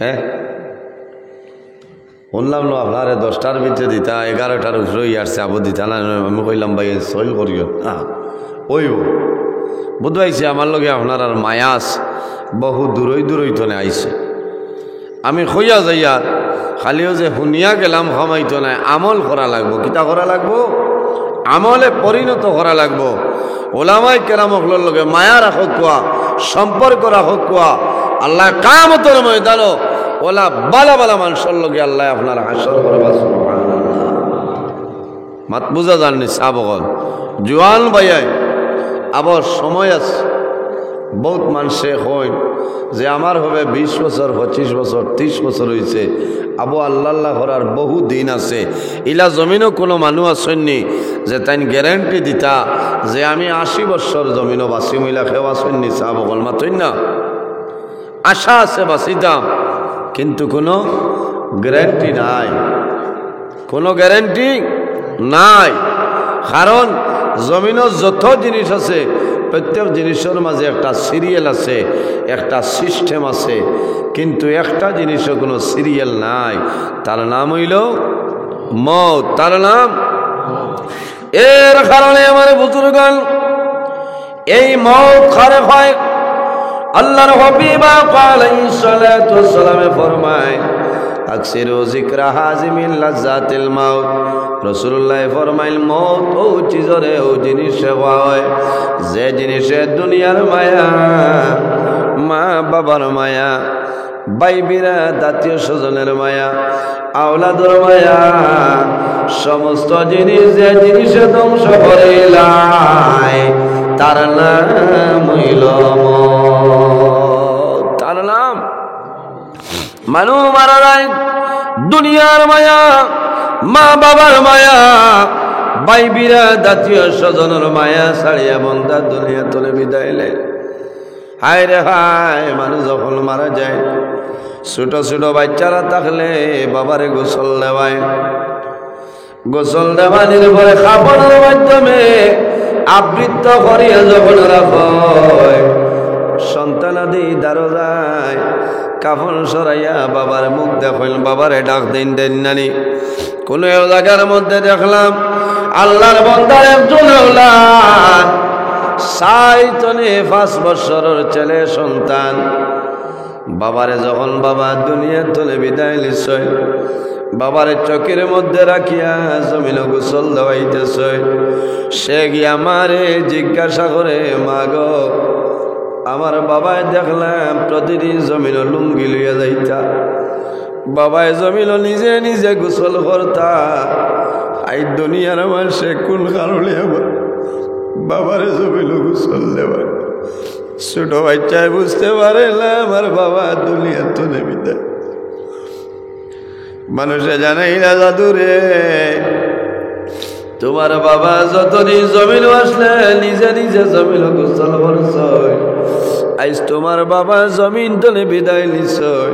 হ্যাঁ শুনলাম না আপনারে 10টার ভিতরে দিতা 11টার উপরে আসছে আবু দিতা না। আমি কইলাম ভাই সইল করিও না ওই বুঝবাইছে আমার লগে আপনার আর মায়াস বহু দূরই তো আইছে। আমি খইয়া যাইয়া খালিও যে শুনিয়া গেলাম সময়তো নাই, আমল করা লাগবো। কিতা করা লাগবো? আমলে পরিণত করা লাগবো। ওলামাই কেরামকলর লগে মায়া রাখক কোয়া, সম্পর্ক রাখক কোয়া। আল্লাহ কামতের ময়দানো ওলা বালা বালা মানুষের লগে আল্লাহ আপনার হাসর করবা। সুবহানাল্লাহ। মাত বুঝা জাননি সাবগল জোয়ান ভাইয়াই আবার সময় আছে। বহুত মানুষে কয় যে আমার হবে 20 বছর 25 বছর 30 বছর হয়েছে, আবু আল্লাহ করার বহু দিন আছে। ইলা জমিনও কোনো মানুষ আসেননি যে তাই গ্যারেন্টি দিতা যে আমি 80 বছর জমিনও বাসি মহিলা খেয়ে আসেননি। সাবগল মাতই না, আশা আছে বাসিতাম, কিন্তু কোনো গ্যারেন্টি নাই, কোনো গ্যারেন্টি নাই। কারণ জমিনের যত জিনিস আছে প্রত্যেক জিনিসের মাঝে একটা সিরিয়াল আছে, একটা সিস্টেম আছে, কিন্তু একটা জিনিসও কোনো সিরিয়াল নাই। তার নাম হইল মওত, তার নাম। এর কারণে আমার বুজুর্গণ এই মওত খারে হয়। আল্লাহর হাবিব আলাইহিস সালাতু ওয়াস সালামে ফরমায় আকসিরু যিকরা হাজিমিল লাজ্জাতিল মাউত। রাসূলুল্লাহ ফরমাইল মওত ও চিজরে ও জিনিসে হয় যে জিনিসে দুনিয়ার মায়া, মা বাবার মায়া, বাইবিরা দাতীয় স্বজনের মায়া, আওলাদের মায়া, সমস্ত জিনিস যে জিনিসে ধ্বংস করিলাই তার নাম হইল মওত। তার নাম মানুষ মারা যায় দুনিয়ার মায়া, মা বাবার মায়া, বাইবিরা দাতীয় স্বজনের মায়া ছাড়িয়া বন্ধা দুনিয়া তোলে বিদায় লে। হায় রে হায়, মানুষ যখন মারা যায় ছোট ছোট বাচ্চারা থাকলে বাবারে গোসল দেওয়ায়, গোসল দেওয়ানির পরে কাপড়ের মাধ্যমে আবৃত্ত করিয়া যখন রাখয় সন্তানাদি দাঁড়ো যায়, কাফন সরাইয়া বাবার মুখ দেখল, বাবারে ডাক দিন দেন নানি। কোন জায়গার মধ্যে দেখলাম আল্লাহর বান্দার একজন আওলাদ 5 বছরের ছেলে সন্তান বাবারে যখন বাবা দুনিয়ার তলে বিদায় লিছয়, বাবারে চোখের মধ্যে রাখিয়া জমিন গোসল দেওয়াইতেছে। সে গিয়া আমারে জিজ্ঞাসা করে, মা গো আমার বাবায় দেখলাম প্রতিদিন জমিন লুঙ্গি লইয়া যাইতা, বাবায় জমিন নিজে নিজে গোসল করতা, আই দুনিয়ার মানুষে কোন কারণে আমার বাবারে জমিন গোসল দেওয়া? ছোট বাচ্চায় বুঝতে পারে না আমার বাবা দুনিয়া তো নেবিতে। মানুষে জানাই না জাদুরে তোমার বাবা যতদিন জমিন আসলে নিজে নিজে জমিন গোসল করছয়, আজ তোমার বাবা জমিন তলে বিদায় নিছয়,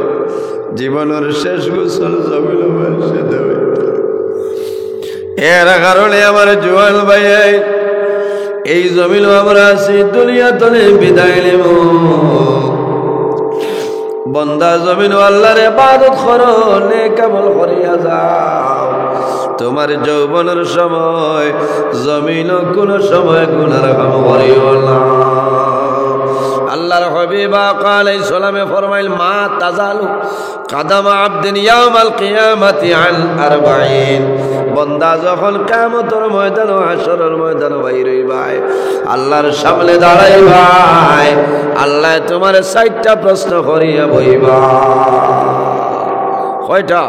জীবনের শেষ গোসল জমিন মানুষে দেবে। এর কারণে আমার জোয়ান ভাই এই জমিন আমরা আছি দুনিয়া তলে বিদায় নেব। বন্দা জমিন আল্লাহর ইবাদত করো, নেক আমল করিয়া যাও। তোমার যৌবনের সময় জমিন কোন সময় গুনার কাম করিও না। আল্লাহর হাবিব আলাইহিস সালামে ফরমাইল, মা তাজালু কাদামা আবদিন ইয়াউমাল কিয়ামাতি আন 40। বান্দা যখন কিয়ামতের ময়দানে হাশরের ময়দানে বাইর হইবাই, আল্লাহর সামনে দাঁড়াইবাই, আল্লাহ তোমার 60টা প্রশ্ন করিয়া বইবা। কয়টা?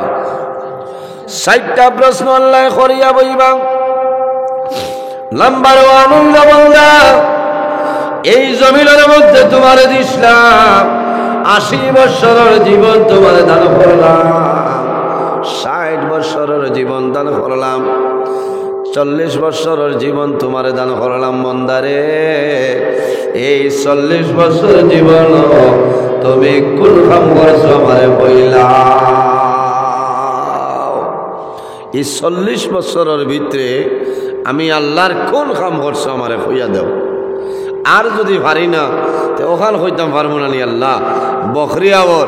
60টা প্রশ্ন আল্লাহ করিয়া বইবা। নাম্বার 1 বান্দা, এই জমিনের মধ্যে তোমার দিলাম 80 বছরের জীবন তোমার দান করলাম, 60 বছরের জীবন দান করলাম, 40 বছরের জীবন তোমার দান করলাম। বন্দারে এই 40 বছর জীবন তুমি কোন কাম করছো আমারে বইলা। এই 40 বছরের ভিতরে আমি আল্লাহর কোন কাম করছো আমারে কইয়া দাও। আর যদি পারি না তো ওখান হইতাম পারবো না নি আল্লাহ, বকরি আবর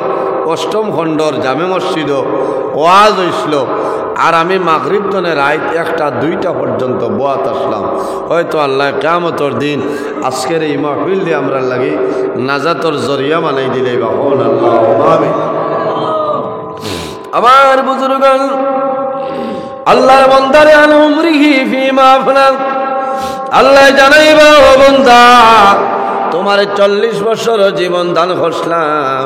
অষ্টম খণ্ডর জামে মসজিদ ওয়াজ হইছিল আর আমি মাগরিব তনে রাত 1টা 2টা পর্যন্ত বোয়াত আসলাম। হয়তো আল্লাহ কিয়ামতের দিন আজকের এই মাহফিল দিয়ে আমরা লাগি নাজাতর জরিয়া বানাই দিলে বাহন আল্লাহ আমিন। আমার বুজুর্গান আল্লাহর বান্দারে আন উমরিহি ফিমা আফনা, আল্লাহ জানাইবা ও বান্দা তোমার 40 বছর জীবন দান করলাম,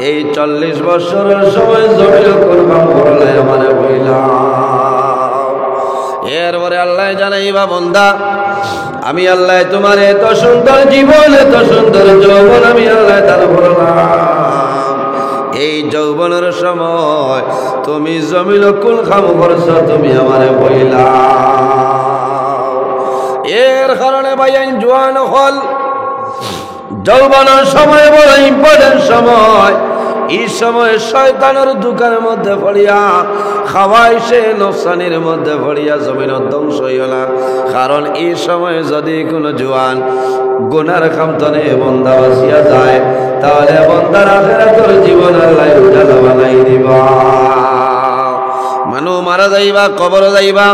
এই 40 বছরের সময় জমিল করবাম করলে আমারে বইলাম। এরপরে আল্লাহ জানাইবা বান্দা আমি আল্লাহ তোমার এত সুন্দর জীবন এত সুন্দর যৌবন আমি আল্লাহ দান করলাম, এই যৌবনের সময় তুমি জমিল কুল খাম করছ তুমি আমারে বইলা। এর কারণে ভাইয়ান জোয়ান হল যৌবনের সময় বড় ইম্পর্টেন্ট সময়। এই সময় শয়তানের দোকানের মধ্যে পড়িয়া খাওয়াই সে নফসানির মধ্যে পড়িয়া জমিনের ধ্বংস হইলা। কারণ এই সময় যদি কোনো জোয়ান গুনার খামতনে বন্দা বাসিয়া যায় তাহলে বন্দার আখিরাতের জীবন আল্লাহ উঠালা বানাই দিবা। মানুষ মারা যাইবা কবর যাইবা,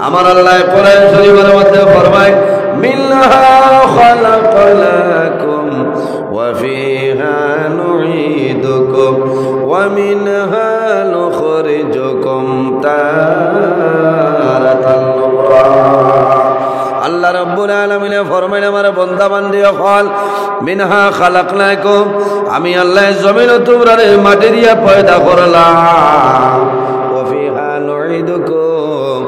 আমার আল্লাহ কোরআন শরীফের মধ্যে ফরমায় মিনহা খালাকনাকুম ওয়া ফিহা নুঈদুকুম ওয়া মিনহা নুখরিজুকুম তারাতান উখরা। আল্লাহ রাব্বুল আলামিন ফরমায় আমার বান্দা বান্দি হল মিনহা খালাকনাকুম, আমি আল্লাহ জমিন তোমরারে মাটি দিয়া পয়দা করলাম, ওয়া ফিহা নুঈদুকুম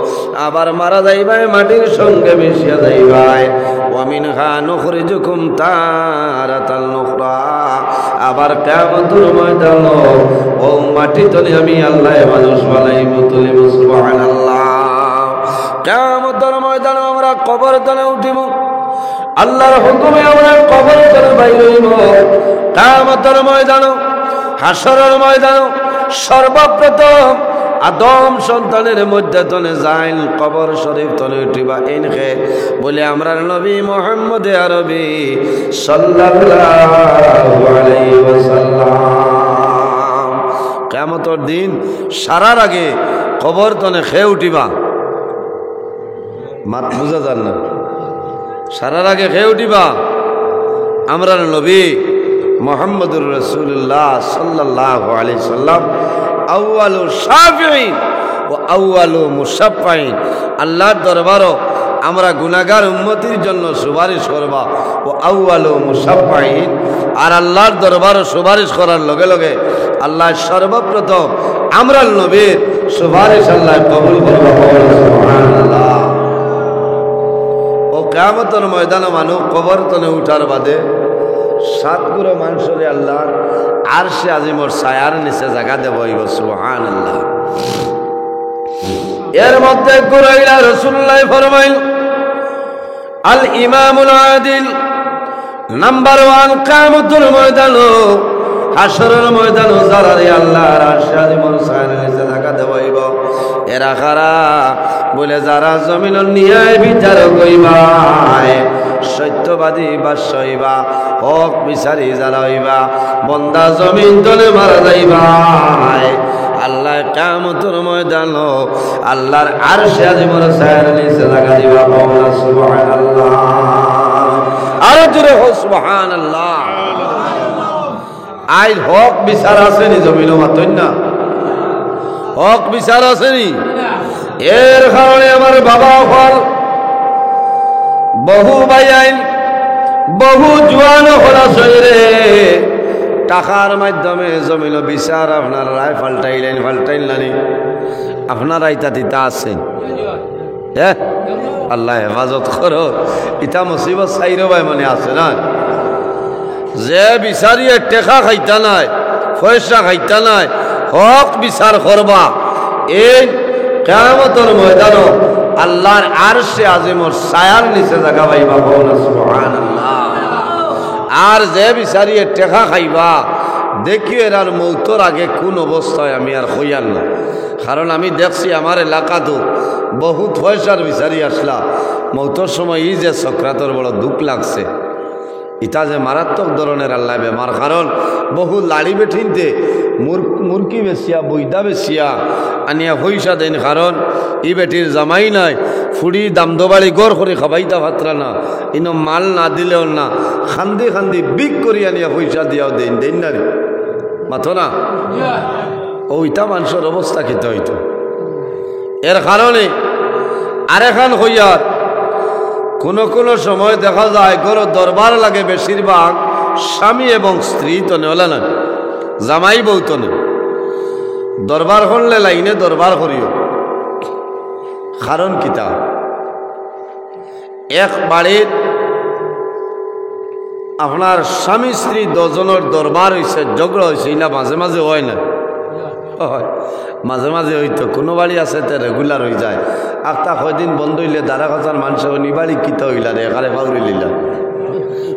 আবার মারা যাইবাই মাটির সঙ্গে মিশিয়া যাইবাই, ওয়া মিনহা নুখরিজুকুম তারাতান উখরা আবার কিয়ামতের ময়দান ও মাটি তলে আমি আল্লাহ মানুষ বানাইব তুলিব সুবহানাল্লাহ। কিয়ামতের ময়দানে আমরা কবর তলে উঠিব, আল্লাহর হুকুমে আমরা কবর তলে বাইর হইব। কিয়ামতের ময়দান হাসরের ময়দান সর্বপ্রথম আদম সন্তানের মধ্যে তনে যাইন কবর শরীফ তনে উঠিবা ইনখে বলে আমরা নবী মুহাম্মদ আরবি সাল্লাল্লাহু আলাইহি ওয়াসাল্লাম। কিয়ামতের দিন সারার আগে কবর তনে খেয়ে উঠিবা, মাত বুঝা যান না, সারার আগে খেয়ে উঠিবা আমরা নবী মুহাম্মদুর রাসূলুল্লাহ সাল্লাল্লাহু আলাইহি সাল্লাম আউয়ালু শাফিঈন ও আউয়ালু মুশাফফাঈন, আল্লাহর দরবারও আমরা গুনাহগার উম্মতির জন্য সুপারিশ করবা ও আউয়ালু মুশাফফাঈন, আর আল্লাহর দরবারও সুপারিশ করার লগে লগে আল্লাহ সর্বপ্রথম আমরা নবীর সুপারিশ আল্লাহ কবুল করবা। সুবহানাল্লাহ। ও কিয়ামতের ময়দানে মানুষ কবর তনে উঠার বাদে সাতগুলো মানুষরে আল্লাহর আরশে আজিমর ছায়ার নিচে জায়গা দেব। সুবহানাল্লাহ। এর মধ্যে কুরাইলা রাসূলুল্লাহ ফরমাইল আল ইমামুল আদিল নাম্বার 1 কিয়ামতের ময়দান হাসরের ময়দান যারা আল্লাহর আরশে আজিমর ছায়ার নিচে জায়গা দেব এরা কারা বলে যারা জমিনের ন্যায় বিচার কইবায় সত্যবাদী বাস হইবা হক বিচারি যারা হইবা বন্দা জমিন তলে মারা যাইবাই আল্লাহ কিয়ামতের ময়দান আল্লাহর আরশে আজিমের ছায়ার নিচে লাগা দিবা। সুবহানাল্লাহ। আর জোরে হো সুবহানাল্লাহ। আই হক বিচার আসেনি জমিনও মাতই না, হক বিচার আসেনি। এর কারণে আমার বাবা হল বহু ভাইয়াইন বহু জোয়ান হলা শরীরে টাকার মাধ্যমে জমিল বিচার আপনার রায় ফাল্টাইলানি আপনার আইতা দিতা আছেন। হ্যাঁ আল্লাহ হেফাজত করো, ইটা মুসিবত চাইরো ভাই মনে আছে না, যে বিচারিয়ে টেকা খাইতা নাই পয়সা খাইতা নাই হক বিচার করবা এই কিয়ামতের ময়দান আল্লাহর আরশে আজিমর ছায়ার নিচে জায়গা পাইবা। সুবহানাল্লাহ। আর যে বিচারিয়ে টেকা খাইবা দেখিও এর মৌতর আগে কোন অবস্থায় আমি আর হইয়ার না, কারণ আমি দেখছি আমার এলাকাতো বহুত পয়সার বিচারি আসলা মৌতর সময় এই যে সক্রাতর বড় দুঃখ লাগছে। ইটা যে মারাত্মক ধরনের আল্লাহ বেমার, কারণ বহু লাড়ি বেঠিনতে মুরকি বেশিয়া বৈদা বেশিয়া আনিয়া পয়সা দেন, কারণ ই বেটির জামাই নাই, ফুড়ি দামদবাড়ি গড় করে খাবাইতা ভাতরা না, ইনো মাল না দিলেও না, খান্দি খান্দি বিক করি আনিয়া পয়সা দিয়াও দেন দেন না রে মাথো না। ওইটা মানুষের অবস্থা খেতে হইতো। এর কারণে আরেখান হইয়ার কোনো সময় দেখা যায় গর দরবার লাগে বেশিরভাগ স্বামী এবং স্ত্রী তো নেওলা না, জামাই বউ তো নেই। দরবার করলে লাইনে দরবার করিও, কারণ কিতা এক বাড়ির আপনার স্বামী স্ত্রী দুজনের দরবার হয়েছে, ঝগড়া হয়েছে, না মাঝে মাঝে হয় না, হয় মাঝে মাঝে হইতো। কোনো বাড়ি আছে তো রেগুলার হয়ে যায়। আখটা কয়দিন বন্ধ হইলে দাঁড়া কথার মানুষ নিবাড়ি কিতা হইলা রে এখানে ফাউরি লিলা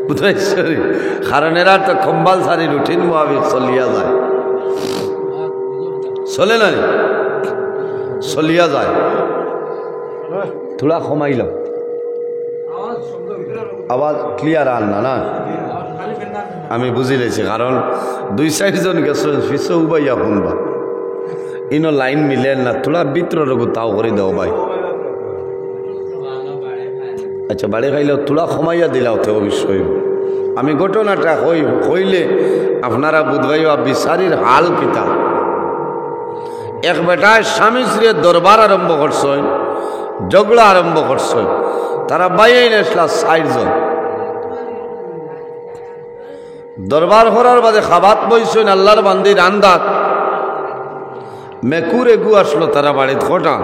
বুঝাইছি, কারণ এরা তো কম্পালসারি রুটিন মোহাবিক চলিয়া যায়, চলে না চলিয়া যায়। থোড়া কমাইল আওয়াজ ক্লিয়ার আন না না, আমি বুঝি লেছি, কারণ 2-4 গেছো পিছু উবাইয়া শুনবা, ইনো লাইন মিলে না, থোড়া ভিতরের তাও করে দাও ভাই। আচ্ছা বাড়ি খাইলেও থোড়া কমাইয়া দিলাও তো অবশ্যই। আমি ঘটনাটা হইলে আপনারা বুধবাইবা বিচারির হাল কিতা। এক বেটায় স্বামী স্ত্রীর দরবার আরম্ভ করছেন, ঝগড়া আরম্ভ করছেন, তারা বাইন আসলা 4 জন। দরবার করার বাদে খাবাত বইছেন, আল্লাহর বান্দি রান্দাত মেকুর এগু আসলো তারা বাড়িত। কটা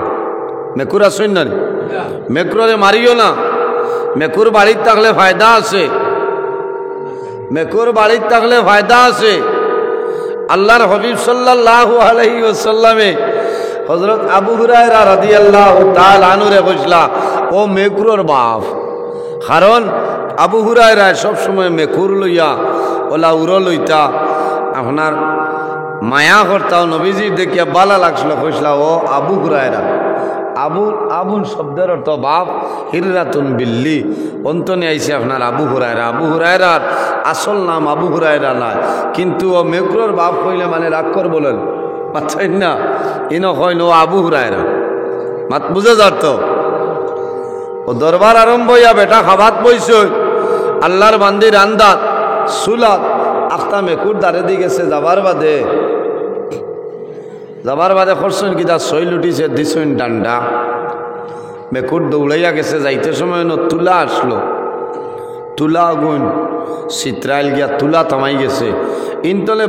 মেকুর আসেন না, মেকুরে মারিও না, মেকুর বাড়ির থাকলে ফায়দা আছে, মেকুর বাড়ির থাকলে ফায়দা আছে। আল্লাহর হাবিব সাল্লাল্লাহু আলাইহি ওয়াসাল্লামে হযরত আবু হুরায়রা রাদিয়াল্লাহু তাআলা আনহুরে কইলা ও মেকুরের বাপ, কারণ আবু হুরায়রা সব সময় মেকুর লইয়া ওলা উড়ো লইতা আপনার মায়া করতাও। নবীজি দেখিয়া বালা লাগছিল, কইলা ও আবু হুরায়রা। আবুন শব্দের অর্থ বাপ, হিররাতুন বিল্লি অন্তনে আইসে আপনার আবু হুরায়রা। আবু হুরায়রার আসল নাম আবু হুরায়রা নয়, কিন্তু ও মেকুরের বাপ কইলে মানে রাগ কর বলেন পাচ্ছেন না, ইনো কইন ও আবু হুরায়রা, মাত বুঝে যাত। ও দরবার আরম্ভ হইয়া বেটা খাবাত বইছে, আল্লাহর বান্দি রান্দাত সুলাত আখতা মেকুর দাঁড়ে দি গেছে। যাবার বাদে করছেন কি তার শৈল উঠিছে, দিছেন ডান্ডা, মেকুর দৌড়াইয়া গেছে। যাইতে সময় তুলা আসলো, তুলা আগুন চিত্রাইল গিয়া তুলা থামাই গেছে। ইনতলে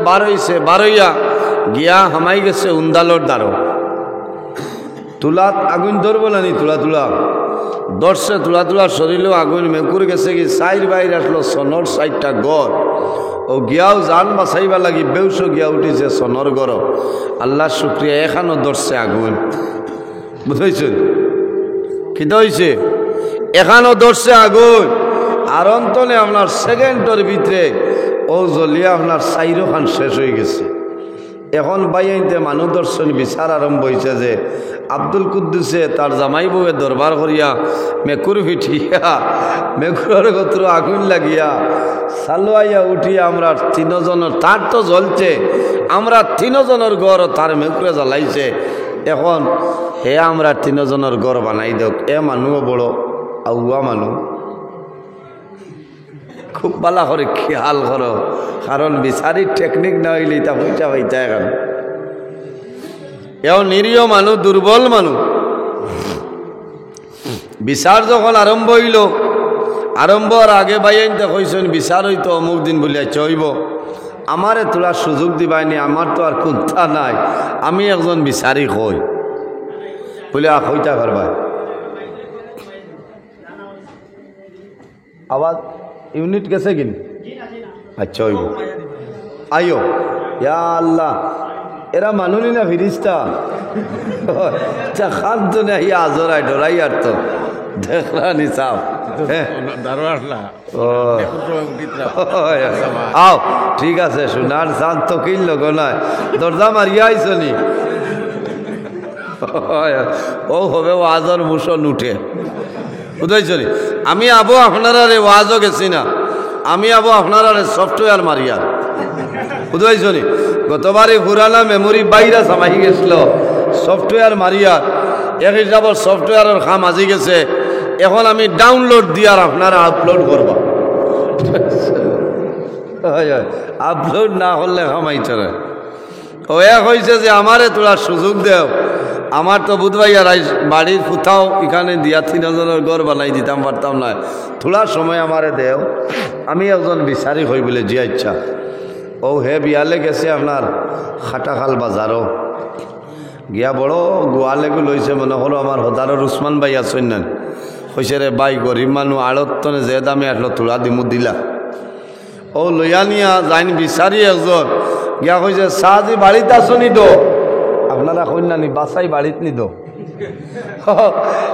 বারইয়া গিয়া হামাই গেছে উন্দালোর দ্বারো। তুলাত আগুন ধরবো না নি, তুলা দর্শে তুলা শরীরেও আগুন। মেকুর গেছে কি 4 বাইর আসলো সনর 4টা গড়। ও গিয়াও জান বাঁচাইবা লাগি বেউস গিয়া উঠিছে সনর গড়। আল্লাহ শুক্রিয়া এখানো ধরছে আগুন, বুঝাইছেন কি হয়েছে, এখানো ধরছে আগুন। আর অন্তনে আপনার সেকেন্ডের ভিতরে ও জ্বলিয়া আপনার 4 খান শেষ হয়ে গেছে। এখন বাইতে মানুষ দর্শন বিচার আরম্ভ হয়েছে যে আব্দুল কুদ্দুসে তার জামাই বউয়ে দরবার করিয়া মেকুর পিঠিয়া মেকুরের গোত্র আগুন লাগিয়া সালোয়াইয়া উঠিয়া আমরা 3 জনের, তার তো জ্বলছে, আমরা 3 জনের গড় তার মেকুরে জ্বালাইছে। এখন হে আমরা 3 জনের গড় বানাই দেখ, এ মানুষ বড় আউয়া মানুষ, খুব ভালো করে খেয়াল করো, কারণ বিচারির টেকনিক না হইলে তা পয়সা পাইতা। এখন এও নিরীহ মানুষ, দুর্বল মানুষ। বিচার যখন আরম্ভ হইল, আরম্ভর আগে বাইনতে কইছেন বিচার হইতো অমুক দিন বলিয়া চইব, আমারে তোলা সুযোগ দিবাইনি, আমার তো আর কুন্থা নাই, আমি একজন বিচারি কই বলে কইতা পারবা। আওয়াজ ইউনিট গেছে কিন? আচ্ছা হইব আইও। ইয়া আল্লাহ, এরা মানুনি না ফিরিস্তা? আচ্ছা খান তো না ইয়া আজরাই ডরাই আর তো দেখলানি চাপ। আও ঠিক আছে, সোনার চাঁদ তো কিনল গো নয়, দরজা মারিয়া আইসনি। ও হবে ওয়াজর মুসন উঠে, বুঝাইছনি। আমি আবো আপনারা রে ওয়াজও গেছি না, আমি আবো আপনার সফটওয়্যার মারিয়া বুঝতে নি গতবারে পুরানা মেমোরি বাইরা সামাই গেছিল সফটওয়্যার মারিয়া এক হিসাবর সফটওয়্যারের খাম আজি গেছে এখন আমি ডাউনলোড দিয়ার আপনারা আপলোড করব আপলোড না হলে খামাইছে না ও এক হয়েছে যে আমারে তোরা সুযোগ দেও আমার তো বুধবাইয়ার বাড়ির কোথাও এখানে দিয়া 3,000 ঘর বানাই দিতাম পারতাম না থোড়া সময় আমারে দেও আমি একজন বিচারিক হই বলে যে ইচ্ছা ও হে বিয়ালে গেছে আপনার খাটাখাল বাজারও গিয়া বড় গোয়ালেগু লইছে মনে হলো আমার হদারর উসমান ভাই আসেন না হয়েছে রে ভাই গরিব মানুষ আড়তনে যে দামে আসলো তোলা দিমু দিলা ও লইয়া নিয়া যাইন বিচারি একজন গিয়া কইছে সাজি বাড়িতে আসনি তো আপনারা কন্যানি বাসাই বাড়িত নি তো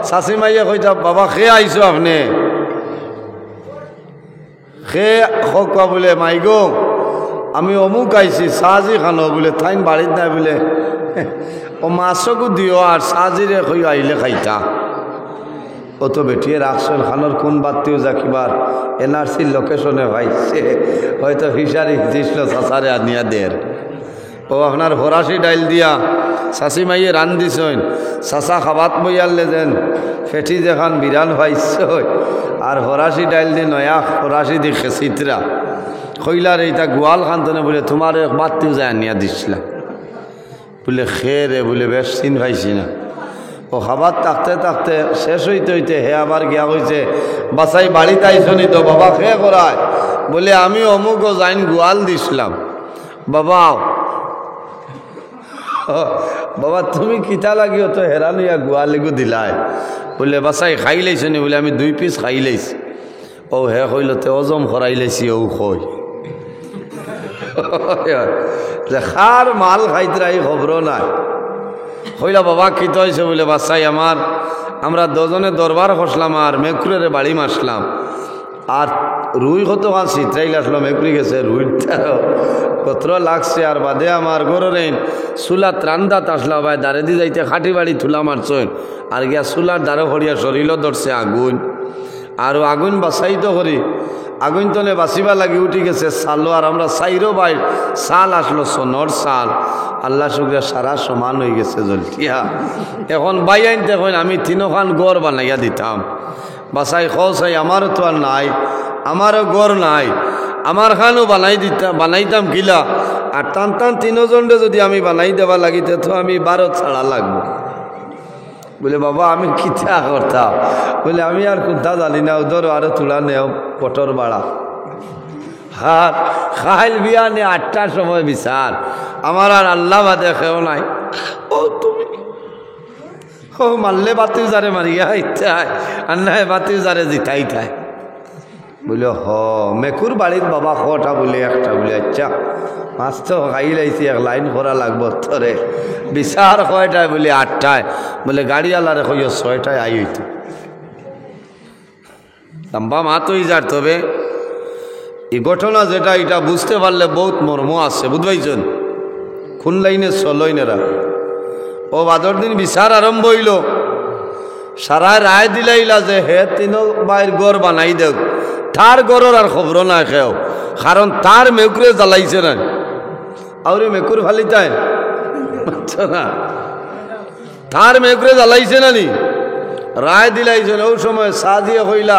শাশি মাইয়া কইতা বাবা খেয়ে আইছো আপনি খেয়ে খোকা বলে মাই গো আমি অমুক আইছি সাজি খানো বলে থাইন বাড়িত নাই বলে ও মাছকো দিও আর সাজিরে কই আইলে খাইতা ও তো বেটিয়ে রাখছেন খানোর কোন বাত্তিও যাকিবার এনআরসির লোকেশনে ভাইছে হয়তো ফিশারি দিছিল চাচারে আনিয়া দের ও আপনার ফরাসি ডাইল দিয়া শাশি মাইয়ে রান দিছেন চাচা খাবাত বইয়ালে যেন ফেটি দেখান বিরান ভাইছে আর ফরাসি ডাইল দি নয়া ফরাসি দি খেসিতরা কইলার এইটা গোয়াল খান্তনে বলে তোমার বাত্তিও যায় আনিয়া দিছিলাম বলে খে রে বলে বেশ চিন ভাইছি না ও খাবার থাকতে থাকতে শেষ হইতে হইতে হে আবার গিয়া হয়েছে বাসাই বাড়িতে আইসনি তো বাবা খেয়ে করায় বলে আমি অমুকও যাইন গোয়াল দিছিলাম বাবা বাবা তুমি কিতা লাগিও তো হেরান ইয়া গোয়ালিগু দিলাই বলে বাসাই খাই লাইছনি বলে আমি 2 পিস খাই লাইছি ও হে কইল তে অজম করাই লাইছি ও কই যে খার মাল খাইতে এই খবর নাই হইলা বাবা কিত হয়েছে বলে বাসাই আমরা দুজনে দরবার খসলাম আর মেকুরের বাড়ি মাসলাম আর রুই কত কাল চিত্রাইল আসলো মেকুরি গেছে রুইটা কত লাগছে আর বাদে আমার গরের চুলা ত্রান্দাত আসলা ভাই দাঁড়ে দি যাইতে খাটি বাড়ি তুলা মারছেন আর গিয়া চুলার দ্বারে হরিয়া শরীরও ধরছে আগুন আর আগুন বাসাইত করি আগুন তলে বাঁচিবা লাগি উঠি গেছে সালো আর আমরা সাইরো বাই সাল আসলো সোনর সাল আল্লাহ শুক্রিয়া সারা সমান হয়ে গেছে জলটিয়া এখন বাই আনতে এখন আমি 3খান গড় বানাইয়া দিতাম বাসাই খাই আমারও তো আর নাই আমারও গড় নাই আমার খানও বানাইতাম গিলা আর টান 3জনে যদি আমি বানাই দেওয়া লাগিতে তো আমি 12 ছাড়া লাগবো বলে বাবা আমি কিতা করতাম বলে আমি আর কোথা জানি না উধর আরো তুলা নেও পটর বাড়া হার খাইল বিয়া নে 8টার সময় বিচার আমার আর আল্লাহ বাদে খেও নাই ও তুমি ও মারলে বাতি যারে মারিয়া ইচ্ছায় আর নাই বাতি যারে জিতাই থায় বলে হ মেকুর বাড়ির বাবা কটা বলে একটা বলে আচ্ছা মাছ তো খাই লাইছি 1 লাইন করা লাগবো তোরে বিচার কয়টায় বলে 8টায় বলে গাড়িওয়ালারে কইও 6টায় আই হইতো লম্বা মাত হয়ে যার তবে এই ঘটনা যেটা এটা বুঝতে পারলে বহুত মর্ম আছে বুঝবাইছেন কোন লাইনে চলইনেরা ও বাদর দিন বিচার আরম্ভ হইল সারা রায় দিলাইলা যে হে 3 বাইর গড় বানাই দেও তার গড়ের আর খবর না খেও কারণ তার মেকুরে জ্বালাইছে না আর মেকুর ফালিতায় না তার মেকুরে জ্বালাইছে না নি রায় দিলাইছে ও সময় সাজিয়ে হইলা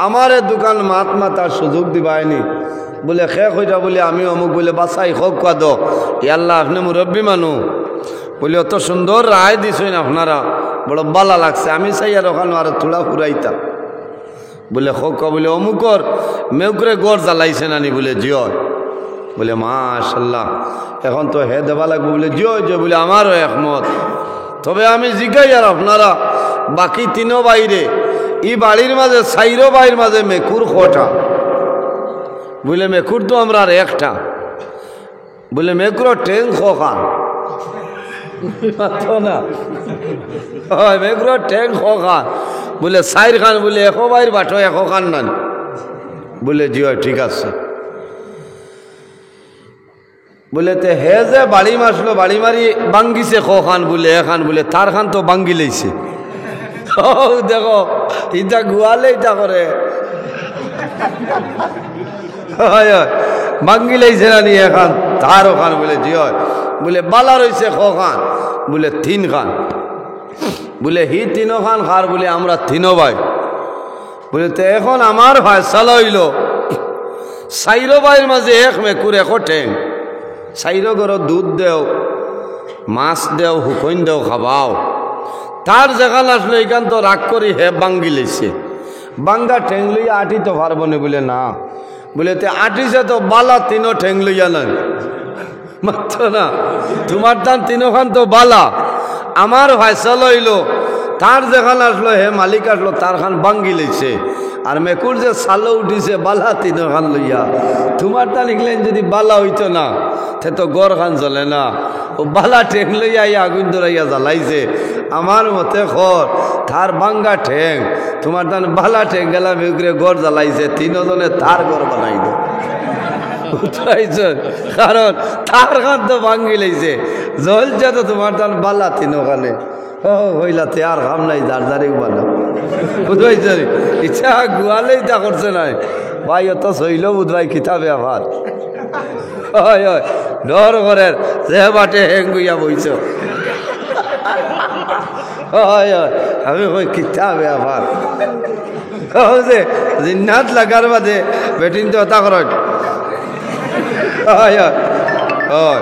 আমারে দোকান মাত মাতার সুযোগ দিবায়নি বলে খে হইটা বলে আমি অমুক বলে বাসাই হোক কাদ আল্লাহ আপনি মুরব্বী মানু বলে অত সুন্দর রায় দিছেন আপনারা বড় বালা লাগছে আমি চাই আর ওখানে আর থোড়া ফুরাইতাম বলে হোক বলে অমুকর মেকুরে গড় জ্বালাইছে নানি বলে জিয় বলে মাশাল্লাহ এখন তো হে দেবা লাগবে বলে জিয় যে বলে আমারও একমত তবে আমি জিজ্ঞাই আর আপনারা বাকি 3 বাইরে এই বাড়ির মাঝে 4 বাইর মাঝে মেকুর কটা বলে মেকুর তো আমরা আর একটা বলে মেকুর ট্যাং খান না মেকুর ট্যাং খান বলে 4 খান বলে 1 বাইর বাটো 1 খান নান বলে জি ঠিক আছে বলে তে হে যে বাড়ি মারলো বাড়ি মারি বাঙ্গিছে খান বলে 1 খান বলে তার খান তো বাঙ্গি লইছে দেখো ইটা গুয়ালে ইটা করে ভাঙ্গি লাইছে না নি এখান তার ওখান বলে জি হয় বলে বালা রয়েছে খান বলে 3 খান বলে হি 3 খান খার বলে আমরা 3 ভাই বলে তো এখন আমার ফয়সালা হইল 4 ভাইয়ের মাঝে এক মেকুর একো ঠেং 4 ঘর দুধ দেও মাছ দেও হুকইন দেও খাবাও তার যেখানে আসলো এখান তো রাগ করি হে ভাঙ্গি লেছে বাঙ্গা ঠেং লইয়া আটি তো পারবো না বলে না বলে তে আটিছে তো বালা 3 ঠেং লইয়া নাই মাত্র না তোমার দান 3 খান তো বালা আমার ফয়সালা হইল তার যেখানে আসলো হে মালিক আসলো তার খান ভাঙ্গি লেছে আর মেকুর যে সালো উঠিছে বালা 3 খান লইয়া তোমার তা লিখলেন যদি বালা হইতো না তে তো গড় খান চলে না ও বালা ঠেং লইয়া আগুন ধরাইয়া জ্বালাইছে আমার মতে খর তার ভাঙ্গা ঠেং তোমার তান বালা ঠেং গেলা মেকুরে গড় জ্বালাইছে 3 জনে তার গড় বানাই দে কারণ তার খান তো ভাঙ্গি লাইছে জ্বলছে তো তোমার তান বালা 3 খানে ও হইলা তে আর খাম নাই যার যারে বানা বুঝবাইছে ইচ্ছা গুয়ালেই তা করছে নাই ভাই অত শৈল বুধবাই কিতাবে আবার হয় হয় ডর ঘরের যে বাটে হেঙ্গুইয়া বইছ হয় হয় আমি কই কিতাবে আবার যে জিন্নাত লাগার বাদে বেটিন তো ওটা কর হয় হয়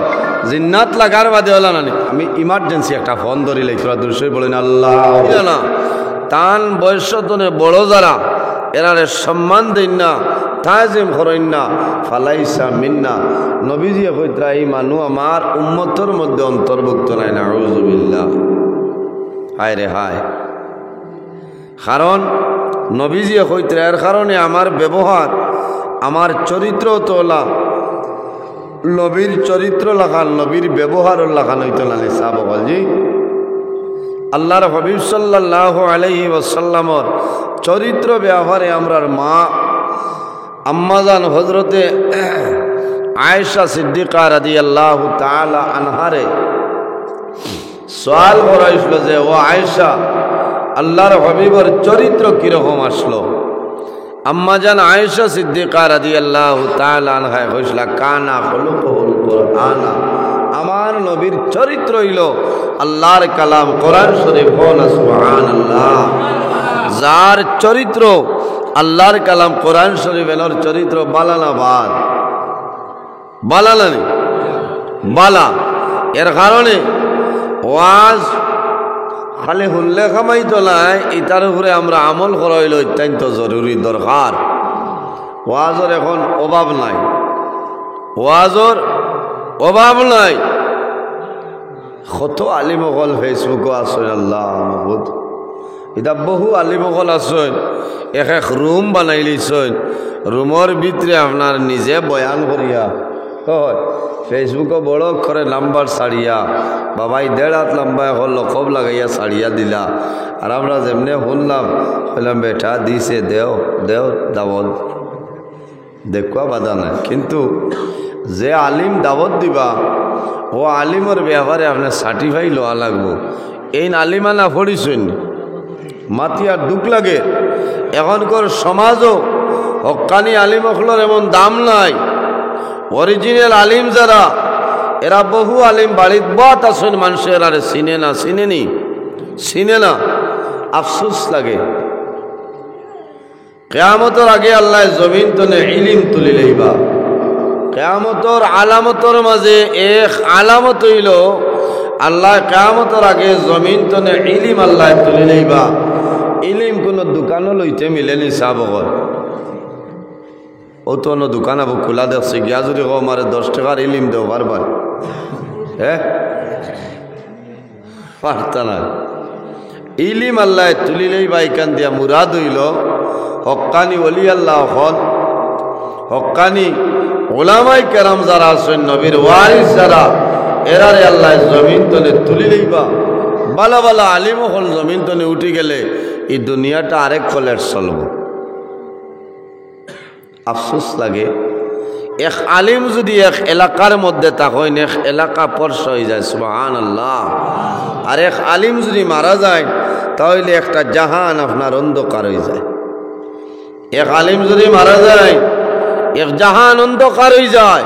জিন্নাত লাগার বাদে হলো না আমি ইমার্জেন্সি একটা ফোন ধরিলাই তোরা দূরশই বলেন আল্লাহ না তান বয়সতনে বড় যারা এরারে সম্মান দিন না তাজিম করেন না ফালাইসা মিন্না নবীজি কইত্রা এই মানুষ আমার উম্মতর মধ্যে অন্তর্ভুক্ত নাই নাউযুবিল্লাহ হায় রে হায় কারণ নবীজি কইত্রা এর কারণে আমার ব্যবহার আমার চরিত্র তোলা নবীর চরিত্র লাগান নবীর ব্যবহার লাগান হইতো না সাহাবা বলজি আল্লাহর হাবিব সাল্লাল্লাহু আলাইহি ওয়াসাল্লামর চরিত্র ব্যবহারে আমরার মা আম্মাজান হযরতে আয়েশা সিদ্দিকা রাদিয়াল্লাহু তাআলা আনহারে সওয়াল করাইছিল যে ও আয়েশা আল্লাহর হাবিবের চরিত্র কি রকম আসলো আম্মাজান আয়েশা সিদ্দিকা রাদিয়াল্লাহু তাআলা আনহা কইলা কানা খুলুকুল কুরআনা আমার নবীর চরিত্র হইল আল্লাহর কালাম কোরআন শরীফ বলা সুবহানাল্লাহ যার চরিত্র আল্লাহর কালাম কোরআন শরীফ এর চরিত্র বালানা বাদ বালানা নেই বালা এর কারণে ওয়াজ খালি হুল্লে খামাই তো নাই এটার উপরে আমরা আমল করা হইল অত্যন্ত জরুরি দরকার ওয়াজের এখন অভাব নাই ওয়াজের অভাব নাই কত আলিমকল ফেসবুকও আসেন আল্লাহ মাহবুদ এটা বহু আলিমকল আসেন এক এক রুম বানাই লইছেন রুমের ভিতরে আপনার নিজে বয়ান করিয়া হয় ফেসবুকে বড় করে নাম্বার ছাড়িয়া বাবাই 1.5 হাত লম্বা এখন লকব লাগাইয়া ছাড়িয়া দিলা আর আমরা যেমনি শুনলাম বললাম বেটা দিছে দেও দেও দাবত দেখুয়া বাধা নাই কিন্তু যে আলিম দাবত দিবা ও আলিমের ব্যাপারে আপনার সার্টিফাই লওয়া লাগবো এই আলিমানা পড়িছেন মাতিয়ার দুঃখ লাগে এখনকার সমাজও হক্কানি আলিম অখলোর এমন দাম নাই অরিজিনাল আলিম যারা এরা বহু আলিম বাড়িত বাত আসেন মানুষের আরে চিনে না চিনেনি চিনে না আফসোস লাগে কিয়ামতের আগে আল্লাহ জমিন তনে ইলিম তুলি লইবা কিয়ামতের আলামতের মাঝে এক আলামত হইল আল্লাহ কিয়ামতের আগে জমিন তনে ইলিম আল্লাহ তুলি লইবা ইলিম কোনো দোকানও লইতে মিলেনি সাবগর ও তো অন্য দোকান আবু খোলা দেখছে গিয়া যদি কো মারে 10 টাকার ইলিম দেও বারবার হ্যাঁ পারতা না ইলিম আল্লাহ তুলি লইবা এখান দিয়া মুরাদ হইল হক্কানি ওলি আল্লাহ হল হক্কানি ওলামাই কেরাম যারা আছেন নবীর ওয়ারিস যারা এরারে আল্লাহ জমিন তলে তুলি লইবা বালা বালা আলিম হল জমিন তলে উঠি গেলে এই দুনিয়াটা আরেক কলের চলব আফসোস লাগে এক আলিম যদি এক এলাকার মধ্যে থাকেন এক এলাকা পর্শ হয়ে যায় সুবহানাল্লাহ আর এক আলিম যদি মারা যায় তাহলে একটা জাহান আপনার অন্ধকার হয়ে যায় এক আলিম যদি মারা যায় এক জাহান অন্ধকার হয়ে যায়।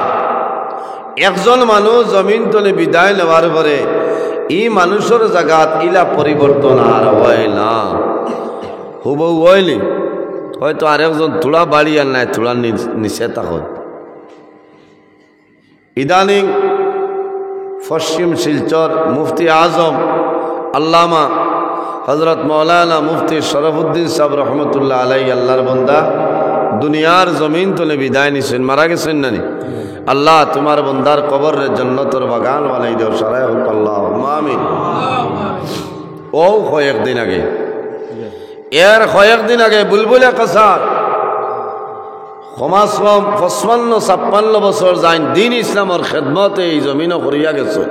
একজন মানুষ জমিন তলে বিদায় নেওয়ার পরে এই মানুষের জায়গাত ইলা পরিবর্তন আর হয় না, হুবহু হয়নি। হয়তো আরেকজন তুলা বাড়ি আর নাই, তুলার নিচে তখন ইদানিং পশ্চিম শিলচর মুফতি আজম আল্লামা হজরত মৌলানা মুফতি শরফুদ্দিন সাহেব রহমতুল্লাহ আলাই, আল্লাহর বন্দা, দুনিয়ার জমিন তুলে বিদায় নিছেন, মারা গেছেন নানি। আল্লাহ তোমার বন্দার কবরের জান্নাতের বাগান বানাই দেও, সারাই হোক আল্লাহ আমিন। ও কয়েকদিন আগে, এর কয়েকদিন আগে বুলবুলে কাসার কমাস কম 55-56 বছর যাই দিন ইসলামের খেদমতে এই জমিনও করিয়া গেছে।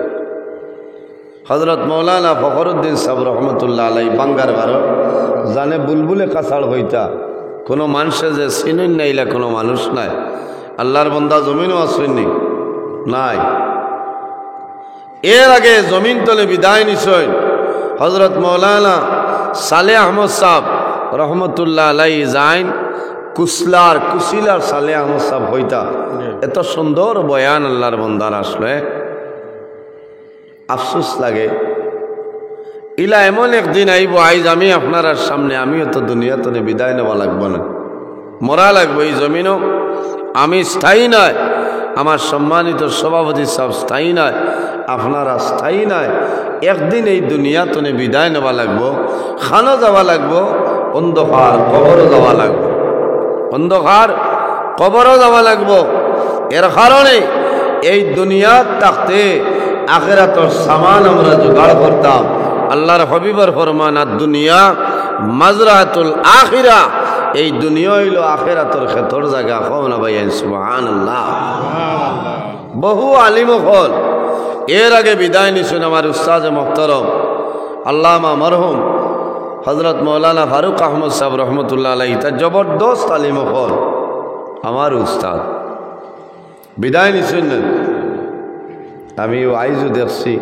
হজরত মৌলানা ফখরুদ্দিন সাহেব রহমতুল্লাহ আলাই বাঙ্গার ভারত জানে বুলবুলে কাছাড় হইতা কোনো মানুষে যে চিনেন নাইলা কোনো মানুষ নাই। আল্লাহর বন্দা জমিনও আসেননি নাই। এর আগে জমিন তলে বিদায় নিছেন হজরত মৌলানা সালে আহমদ সাহেব রহমতুল্লাহ আলাই যাইন কুশিলার সালে আহমদ সাহেব হইতা। এত সুন্দর বয়ান আল্লাহর বন্দার আসলে আফসোস লাগে। ইলা এমন একদিন আইব, আইজ আমি আপনার সামনে আমিও তো দুনিয়া তো বিদায় নেওয়া লাগবো না, মরা লাগবো। এই জমিনও আমি স্থায়ী নয়, আমার সম্মানিত সভাপতি সাহেব স্থায়ী নয়, আপনারা স্থায়ী নয়। একদিন এই দুনিয়া তো বিদায় নেওয়া লাগবো, খানো যাওয়া লাগবো, অন্ধকার কবরও যাওয়া লাগবো, অন্ধকার কবরও যাওয়া লাগবো। এর কারণে এই দুনিয়ার থাকতে আখিরাতের সামান আমরা জোগাড় করতাম। আল্লাহর হাবিবের ফরমান, আর দুনিয়া মাজরাতুল আখিরা, এই দুনিয়া হইল আখিরাতের ক্ষেতর জায়গা। কওনা ভাইয়া সুবহানাল্লাহ। বহু আলিম হল এর আগে বিদায় নিছেন আমার উস্তাদ মুহতারম আল্লামা মরহুম হজরত মৌলানা ফারুক আহমদ সাহেব রহমতুল্লাহ আলাইহি। তার জবরদস্ত আলিম হল আমার উস্তাদ বিদায় নিছেন। আমি আইজও দেখছি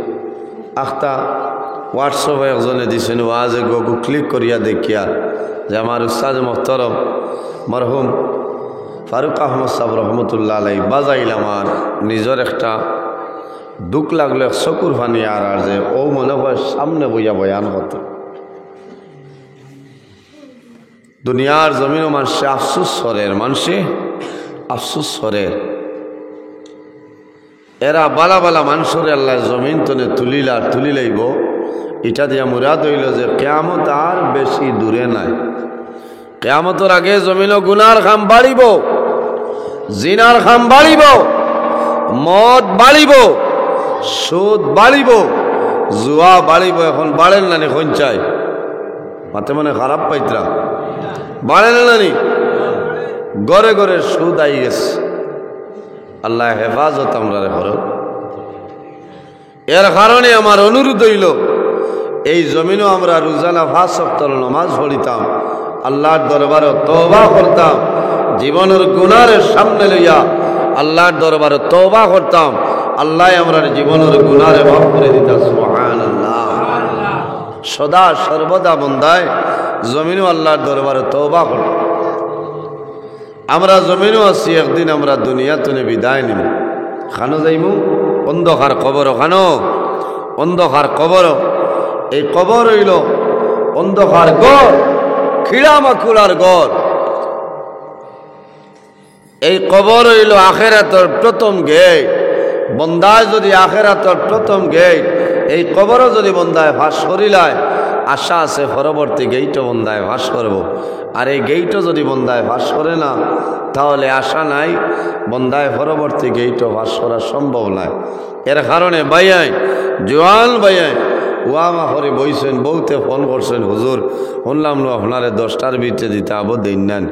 আখতা হোয়াটসঅ্যাপে একজনে দিছেন, ওয়াজে গগু ক্লিক করিয়া দেখিয়া যে আমার উস্তাদ মুহতারম মরহুম ফারুক আহমদ সাহেব রহমতুল্লাহ আলাই বাজাইল। আমার নিজের একটা দুঃখ লাগলো, চকুর পানি আর যে ও মনে হয় সামনে বইয়া বয়ান হতো। দুনিয়ার জমিনও মানুষে আফসুস সরের, মানুষে আফসুস সরের। এরা বালা বালা মানুষের আল্লাহ জমিন তনে তুলি লাইব। এটা দিয়া মুরাদ হইল যে কিয়ামত আর বেশি দূরে নাই। কিয়ামতের আগে জমিনও গুনার খাম বাড়িব, জিনার খাম বাড়িব, মদ বাড়িব, সুদ বাড়িব, জুয়া বাড়িব। এখন বাড়েন নানি খঞ্চাই মাতে মানে খারাপ পাইতরা বাড়ে না নানি, গড়ে গড়ে সুদ আই গেছে। আল্লাহ হেফাজত আমরা করো। এর কারণে আমার অনুরোধ হইল এই জমিনও আমরা রোজানা 5 ওয়াক্ত নামাজ পড়িতাম, আল্লাহর দরবারে তওবা করতাম, জীবনের গুনাহের সামনে লইয়া আল্লাহর দরবারে তওবা করতাম। আল্লাহ আমরা জীবনের গুনাহে মাফ করে দিতাম। সুবহানাল্লাহ। সদা সর্বদা বন্দায় জমিনও আল্লাহর দরবারে তওবা করতাম। আমরা জমিনও আছি, একদিন আমরা দুনিয়া তুলে বিদায় নিব, খানো যাইমু অন্ধকার কবর, খানো অন্ধকার কবর। এই কবর হইল অন্ধকার গড়, খিড়া মাকুলার গড়। এই কবর হইল আখিরাতের প্রথম গেট। বন্দায় যদি আখিরাতের প্রথম গেট, এই কবরও যদি বন্দায় ফাঁস করিলায়, আশা আছে পরবর্তী গেইটও বন্দায় ফাঁস করব। আর এই গেইটও যদি বন্দায় ফাঁস করে না, তাহলে আশা নাই বন্দায় পরবর্তী গেইটও ফাঁস করা সম্ভব নয়। এর কারণে বাইয়াই জোয়ান বাইয়াই ওয়ামা করে বইছেন, বউতে ফোন করছেন, হুজুর শুনলাম আপনারে 10টার ভিতরে দিতে আবো দিন নেন।